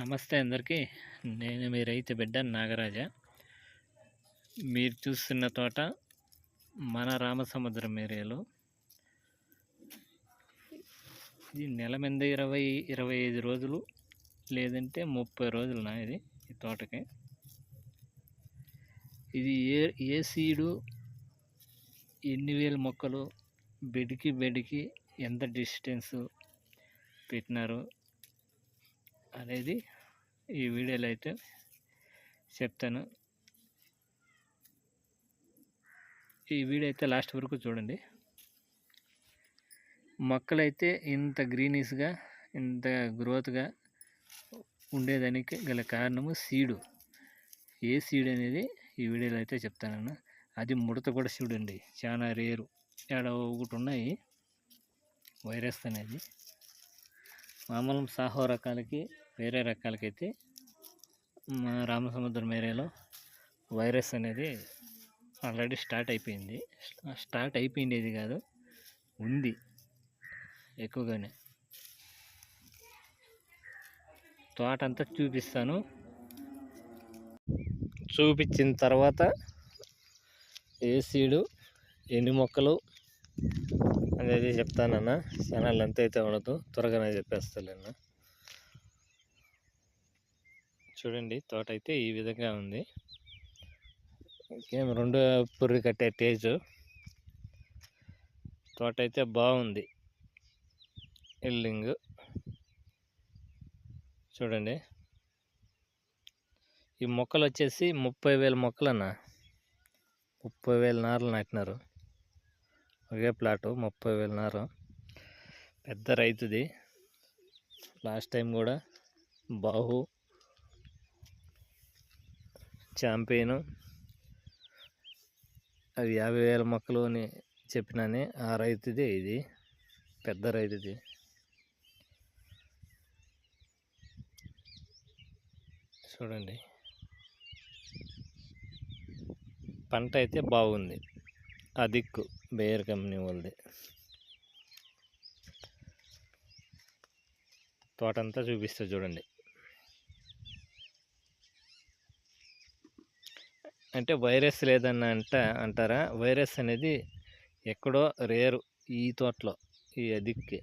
నమస్తే అందరికీ. నేను మీ రైతు బిడ్డ నాగరాజ. మీరు చూస్తున్న తోట మన రామసముద్రం ఏరియాలో. ఇది నెల మీద 20-25 రోజులు లేదంటే 30 రోజులు ఇది ఈ తోటకి. ఇది ఏ సీడు, ఎన్ని వేల మొక్కలు, బెడ్కి ఎంత డిస్టెన్స్ పెట్టినారు అనేది ఈ వీడియోలో అయితే చెప్తాను. ఈ వీడియో అయితే లాస్ట్ వరకు చూడండి. మొక్కలైతే ఇంత గ్రీనిష్గా, ఇంత గ్రోత్గా ఉండేదానికి గల కారణము సీడు. ఏ సీడ్ అనేది ఈ వీడియోలో అయితే చెప్తానన్న. అది ముడత కూడా చూడండి, చాలా రేరు. ఒకటి ఉన్నాయి వైరస్ అనేది. మామూలు సాహో రకాలకి, వేరే రకాలకైతే మా రామసముద్రం ఏరియాలో వైరస్ అనేది ఆల్రెడీ స్టార్ట్ అయిపోయింది కాదు, ఉంది ఎక్కువగానే. తోట అంతా చూపిస్తాను. చూపించిన తర్వాత ఏ సీడు, ఎన్ని మొక్కలు అనేది చెప్తానన్న. ఛానల్ అంత అయితే ఉండదు, త్వరగానే చెప్పేస్తాను. చూడండి, తోట అయితే ఈ విధంగా ఉంది. ఇంకేం రెండు పుర్రి కట్టే టేజు. తోట అయితే బాగుంది. ఎల్లింగ్ చూడండి. ఈ మొక్కలు వచ్చేసి 30,000 మొక్కలన్న. 30,000 నారలు నాటినారు. ఒకే ప్లాటు 30,000 నారు. పెద్ద రైతుది. లాస్ట్ టైం కూడా బాహు, ఛాంపియను అవి 50,000 మొక్కలు అని చెప్పినానే. ఆ రైతుది ఇది, పెద్ద రైతుది. చూడండి, పంట అయితే బాగుంది. అదిక్కు బేయర్ కంపెనీ వాళ్ళది. తోటంతా చూపిస్తా చూడండి. అంటే వైరస్ లేదన్న అంటారా? వైరస్ అనేది ఎక్కడో రేరు, ఈ తోటలో ఈ అదిక్కి.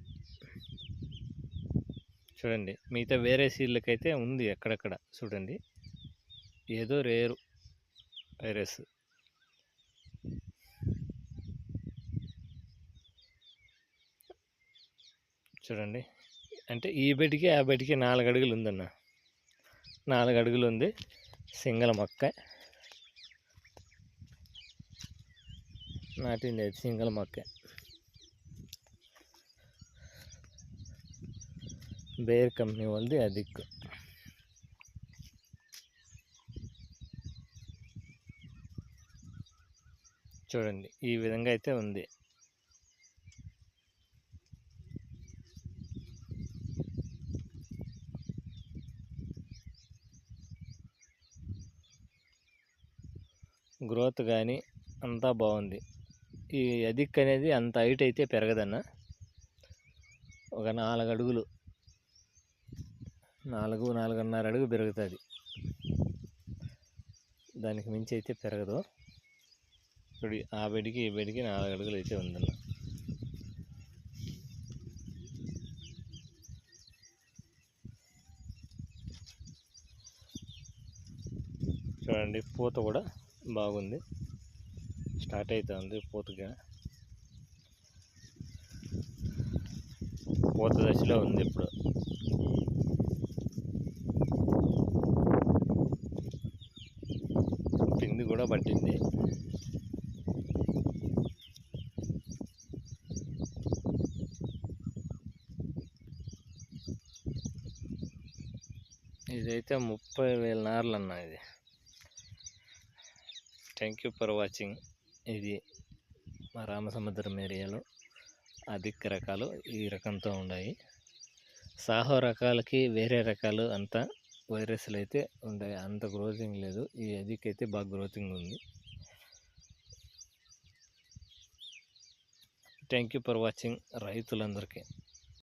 చూడండి, మిగతా వేరే సీడ్లకైతే ఉంది అక్కడక్కడ. చూడండి, ఏదో రేరు వైరస్. చూడండి, అంటే ఈ బెడ్కి ఆ బెడ్కి 4 అడుగులు ఉందన్న. 4 అడుగులు ఉంది. సింగల్ మొక్క నాటింది, అది సింగల్ మొక్క. బేయర్ కంపెనీ వాళ్ళది అదిక్కు. చూడండి, ఈ విధంగా అయితే ఉంది. గ్రోత్ కానీ అంతా బాగుంది. ఈ అదిక్ అనేది అంత హైట్ అయితే పెరగదన్న. ఒక 4 అడుగులు, 4-4.5 అడుగు పెరుగుతుంది. దానికి మించి అయితే పెరగదు. ఇప్పుడు ఆ బెడ్కి ఈ బెడ్కి 4 అడుగులు అయితే ఉందన్న. చూడండి, పూత కూడా బాగుంది. స్టార్ట్ అవుతుంది పూతగా. పూత దశలో ఉంది ఇప్పుడు. పిండి కూడా పట్టింది. ఇదైతే 30,000 నార్లు అన్న. ఇది థ్యాంక్ యూ ఫర్ వాచింగ్. ఇది మా రామసముద్రం ఏరియాలో అధిక రకాలు ఈ రకంతో ఉన్నాయి. సాహో రకాలకి వేరే రకాలు అంతా వైరస్లు అయితే ఉన్నాయి, అంత గ్రోతింగ్ లేదు. ఈ అధిక అయితే బాగా గ్రోతింగ్ ఉంది. థ్యాంక్ యూ ఫర్ వాచింగ్ రైతులందరికీ.